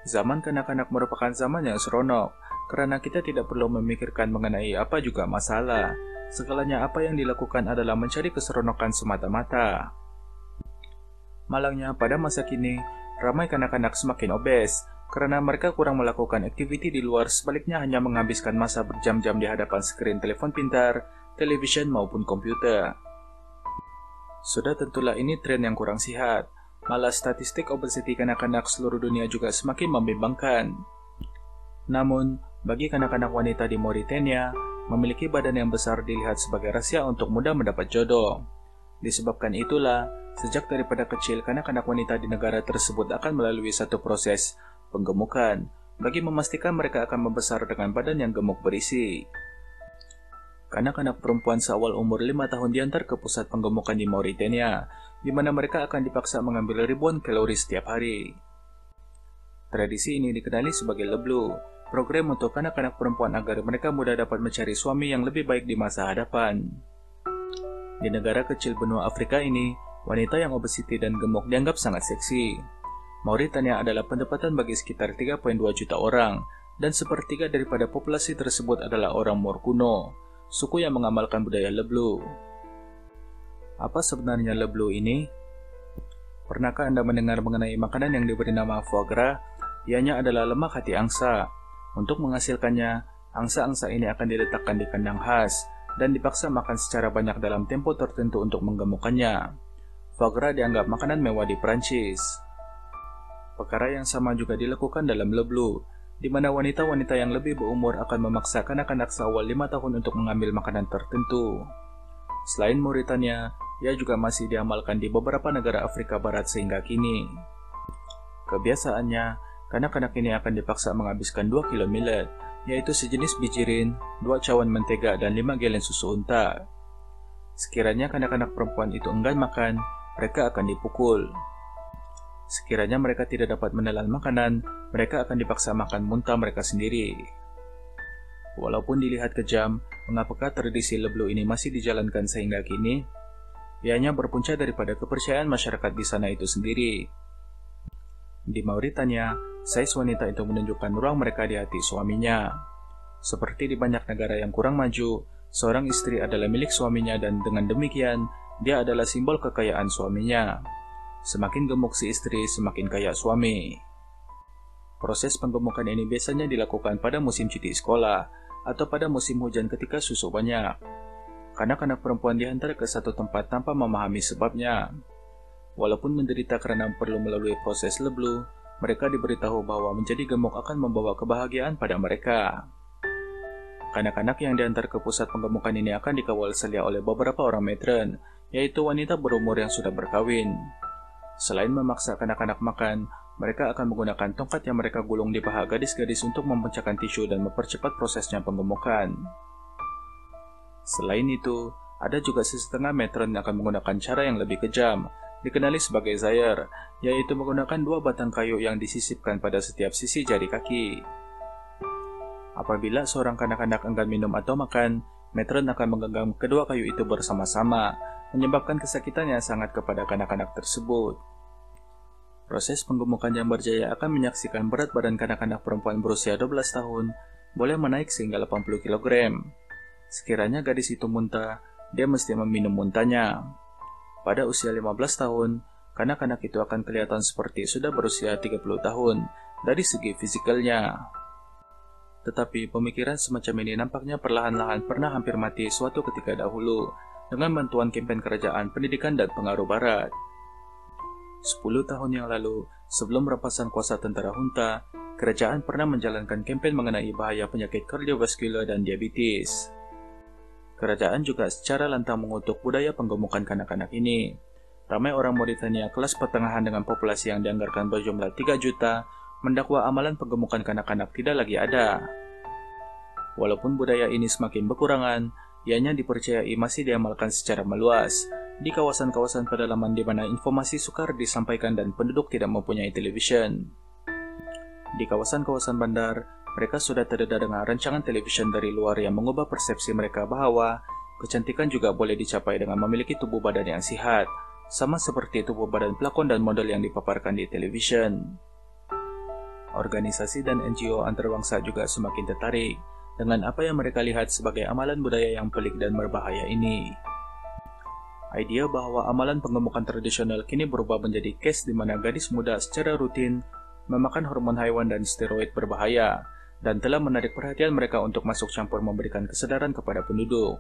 Zaman kanak-kanak merupakan zaman yang seronok, karena kita tidak perlu memikirkan mengenai apa juga masalah. Segalanya apa yang dilakukan adalah mencari keseronokan semata-mata. Malangnya pada masa kini, ramai kanak-kanak semakin obes, karena mereka kurang melakukan aktiviti di luar, sebaliknya hanya menghabiskan masa berjam-jam di hadapan skrin telepon pintar, televisyen maupun komputer. Sudah tentulah ini tren yang kurang sehat. Malah statistik obesiti kanak-kanak seluruh dunia juga semakin membimbangkan. Namun, bagi kanak-kanak wanita di Mauritania, memiliki badan yang besar dilihat sebagai rahasia untuk mudah mendapat jodoh. Disebabkan itulah, sejak daripada kecil kanak-kanak wanita di negara tersebut akan melalui satu proses penggemukan, bagi memastikan mereka akan membesar dengan badan yang gemuk berisi. Kanak-kanak perempuan seawal umur 5 tahun diantar ke pusat penggemukan di Mauritania, di mana mereka akan dipaksa mengambil ribuan kalori setiap hari. Tradisi ini dikenali sebagai Leblu, program untuk kanak-kanak perempuan agar mereka mudah dapat mencari suami yang lebih baik di masa hadapan. Di negara kecil benua Afrika ini, wanita yang obesiti dan gemuk dianggap sangat seksi. Mauritania adalah pendapatan bagi sekitar 3,2 juta orang, dan sepertiga daripada populasi tersebut adalah orang Mor kuno, suku yang mengamalkan budaya Leblu. Apa sebenarnya Leblu ini? Pernahkah Anda mendengar mengenai makanan yang diberi nama foie gras? Ianya adalah lemak hati angsa. Untuk menghasilkannya, angsa-angsa ini akan diletakkan di kandang khas dan dipaksa makan secara banyak dalam tempo tertentu untuk menggemukkannya. Foie gras dianggap makanan mewah di Prancis. Perkara yang sama juga dilakukan dalam Leblu, di mana wanita-wanita yang lebih berumur akan memaksa kanak-kanak seawal 5 tahun untuk mengambil makanan tertentu. Selain Mauritania, ia juga masih diamalkan di beberapa negara Afrika Barat sehingga kini. Kebiasaannya, kanak-kanak ini akan dipaksa menghabiskan 2 kilo millet, yaitu sejenis bijirin, 2 cawan mentega, dan 5 galen susu unta. Sekiranya kanak-kanak perempuan itu enggan makan, mereka akan dipukul. Sekiranya mereka tidak dapat menelan makanan, mereka akan dipaksa makan muntah mereka sendiri. Walaupun dilihat kejam, mengapakah tradisi Leblu ini masih dijalankan sehingga kini? Ianya berpunca daripada kepercayaan masyarakat di sana itu sendiri. Di Mauritania, saiz wanita itu menunjukkan ruang mereka di hati suaminya. Seperti di banyak negara yang kurang maju, seorang istri adalah milik suaminya dan dengan demikian, dia adalah simbol kekayaan suaminya. Semakin gemuk si istri, semakin kaya suami. Proses penggemukan ini biasanya dilakukan pada musim cuti sekolah atau pada musim hujan ketika susu banyak. Kanak-kanak perempuan diantar ke satu tempat tanpa memahami sebabnya. Walaupun menderita karena perlu melalui proses Leblu, mereka diberitahu bahwa menjadi gemuk akan membawa kebahagiaan pada mereka. Kanak-kanak yang diantar ke pusat penggemukan ini akan dikawal selia oleh beberapa orang matron, yaitu wanita berumur yang sudah berkawin. Selain memaksa kanak-kanak makan, mereka akan menggunakan tongkat yang mereka gulung di paha gadis-gadis untuk memecahkan tisu dan mempercepat prosesnya penggemukan. Selain itu, ada juga setengah matron yang akan menggunakan cara yang lebih kejam, dikenali sebagai zayer, yaitu menggunakan 2 batang kayu yang disisipkan pada setiap sisi jari kaki. Apabila seorang kanak-kanak enggan minum atau makan, matron akan menggenggam kedua kayu itu bersama-sama, menyebabkan kesakitan yang sangat kepada kanak-kanak tersebut. Proses penggemukan yang berjaya akan menyaksikan berat badan kanak-kanak perempuan berusia 12 tahun boleh menaik sehingga 80 kg. Sekiranya gadis itu muntah, dia mesti meminum muntahnya. Pada usia 15 tahun, kanak-kanak itu akan kelihatan seperti sudah berusia 30 tahun dari segi fisikalnya. Tetapi pemikiran semacam ini nampaknya perlahan-lahan pernah hampir mati suatu ketika dahulu dengan bantuan kampanye kerajaan, pendidikan, dan pengaruh barat. 10 tahun yang lalu, sebelum rampasan kuasa tentara junta, kerajaan pernah menjalankan kampanye mengenai bahaya penyakit kardiovaskular dan diabetes. Kerajaan juga secara lantang mengutuk budaya penggemukan kanak-kanak ini. Ramai orang Mauritania kelas pertengahan dengan populasi yang dianggarkan berjumlah 3 juta mendakwa amalan penggemukan kanak-kanak tidak lagi ada. Walaupun budaya ini semakin berkurangan, ianya dipercayai masih diamalkan secara meluas di kawasan-kawasan pedalaman di mana informasi sukar disampaikan dan penduduk tidak mempunyai televisyen. Di kawasan-kawasan bandar, mereka sudah terdedah dengan rancangan televisyen dari luar yang mengubah persepsi mereka bahwa kecantikan juga boleh dicapai dengan memiliki tubuh badan yang sehat, sama seperti tubuh badan pelakon dan model yang dipaparkan di televisyen. Organisasi dan NGO antarbangsa juga semakin tertarik dengan apa yang mereka lihat sebagai amalan budaya yang pelik dan berbahaya ini. Idea bahwa amalan pengemukan tradisional kini berubah menjadi case di mana gadis muda secara rutin memakan hormon haiwan dan steroid berbahaya, dan telah menarik perhatian mereka untuk masuk campur memberikan kesadaran kepada penduduk.